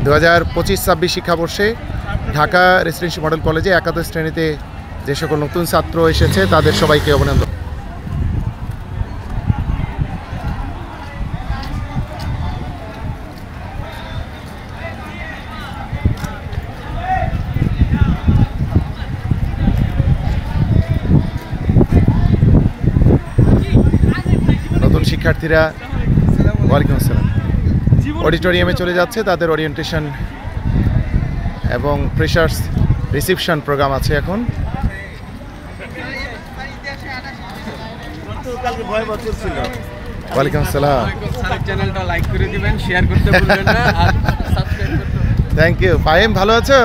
2025-26 শিক্ষাবর্ষে Dhaka residential model কলেজে একাদশ শ্রেণীতে যে সকল নতুন ছাত্র এসেছে তাদের সবাইকে অভিনন্দন। নতুন শিক্ষার্থীরা ওয়ালাইকুম আসসালাম অডিটোরিয়ামে চলে যাচ্ছে, তাদের ওরিয়েন্টেশন এবং ফ্রেশার্স রিসিপশন প্রোগ্রাম আছে এখন। ওয়ালাইকুম আসসালাম, চ্যানেলটা লাইক করে দিবেন, শেয়ার করতে ভুলবেন না আর সাবস্ক্রাইব করতে। Thank you. ফাহিম ভালো আছো?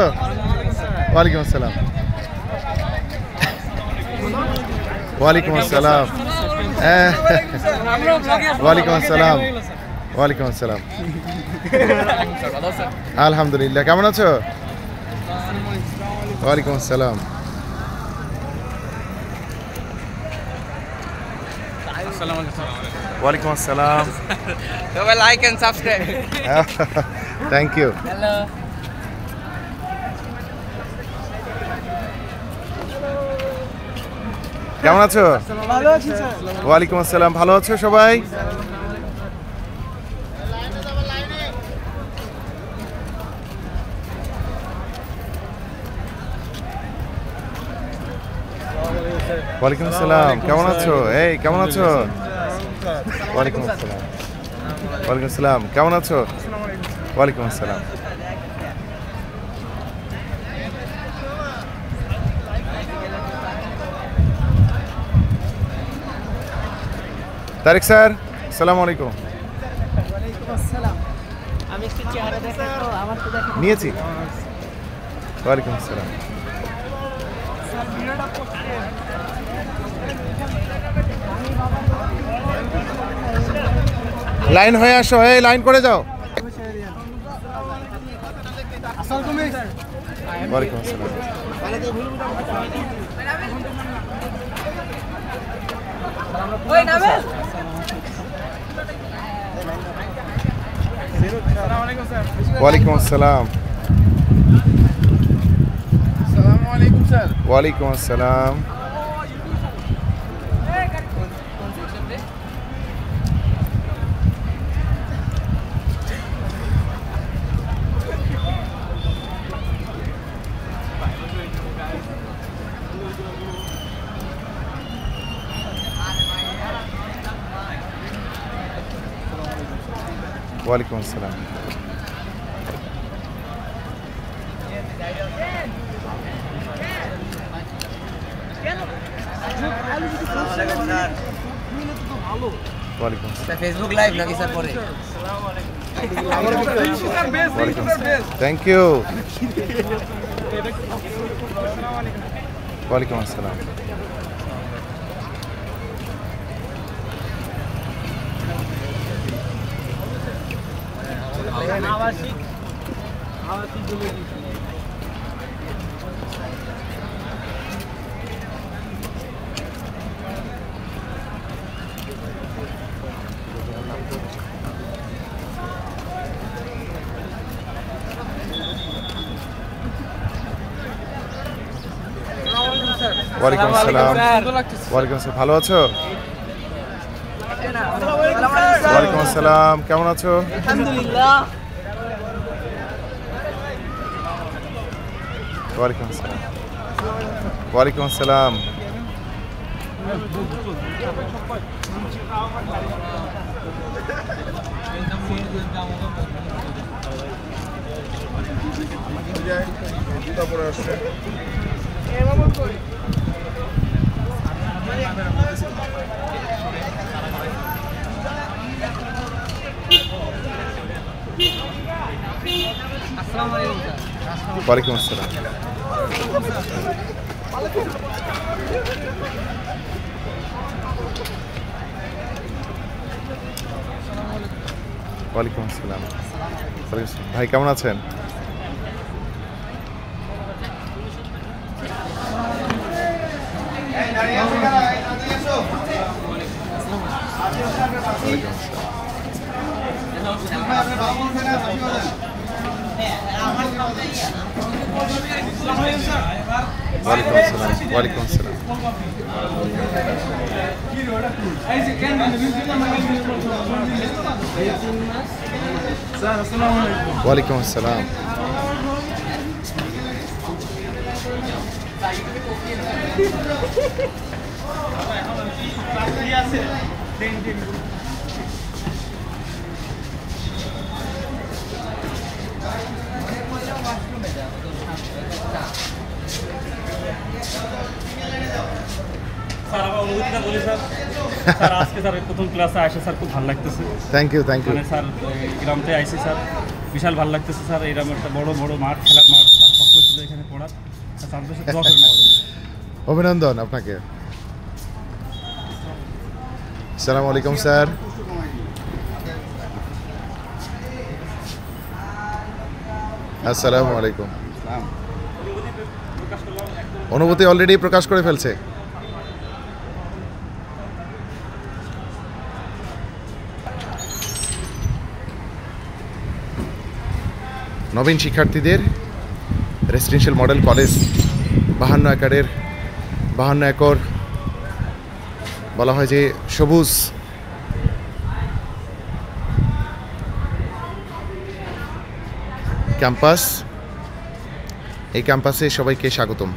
ওয়ালাইকুম আসসালাম। ওয়ালাইকুম আসসালাম। ওয়ালাইকুম আসসালাম। ওয়ালাইকুম আসসালাম। আলহামদুলিল্লাহ, কেমন আছো? ওয়ালাইকুম আসসালাম। ওয়ালাইকুম আসসালাম। সবাই like and subscribe. Thank you. Hello, কেমন আছো? ভালো আছি স্যার। ওয়ালাইকুম আসসালাম। ভালো আছো সবাই? ওয়ালাইকুম আসসালাম, কেমন আছো? এই কেমন আছো? ওয়ালাইকুম আসসালাম। ওয়ালাইকুম আসসালাম, কেমন আছো? ওয়ালাইকুম আসসালাম। তারিক স্যার, আসসালামু আলাইকুম। আমি একটু চেহারা দেখাবো, আমার তো দেখো নিয়েছি। ওয়ালাইকুম আসসালাম। লাইন হয়ে আসো, এই লাইন করে যাও। ওয়ালাইকুম আসসালাম। ওই নামে। ওয়ালাইকুম আসসালাম। আসসালামু আলাইকুম স্যার। ওয়ালাইকুম আসসালাম। ওয়ালাইকুম আসসালাম। ওয়ালাইকুম আসসালাম। ফেসবুক লাইভ নাকি স্যার পরে? ওয়ালাইকুম আসসালাম। Thank you. ওয়ালাইকুম আসসালাম। ওয়ালাইকুম আসসালাম। ওয়ালাইকুম আসসালাম, ভালো আছো? ওয়ালাইকুম আসসালাম, কেমন আছো? আলহামদুলিল্লাহ। ওয়ালাইকুম আসসালাম। ওয়ালাইকুম আসসালাম। ওয়ালাইকুম আসসালাম। ওয়ালাইকুম আসসালাম। ভাই কেমন আছেন? ওয়ালাইকুম আসসালাম। ওয়ালাইকুম আসসালাম। ওয়ালাইকুম আসসালাম। স্যার আমার অনুভূতিটা বলি স্যার। স্যার আজকে স্যার প্রথম ক্লাসে আসে স্যার খুব ভালো লাগতেছে। Thank you, thank you. মানে স্যার গ্রামতে আইসি স্যার বিশাল ভালো লাগতেছে স্যার। এইরকম একটা বড় বড় মাঠ, খেলার মাঠ, স্যার স্বপ্ন ছিল এখানে পড়ার। স্যার আমাদের দোয়া করেন আমাদের। অভিনন্দন আপনাকে। আসসালামু আলাইকুম স্যার। আসসালামু আলাইকুম। অনুভূতি অলরেডি প্রকাশ করে ফেলছে। নবীন শিক্ষার্থীদের রেসিডেন্সিয়াল মডেল কলেজ 52 একর বলা হয় যে সবুজ ক্যাম্পাস। এই ক্যাম্পাসে সবাইকে স্বাগতম।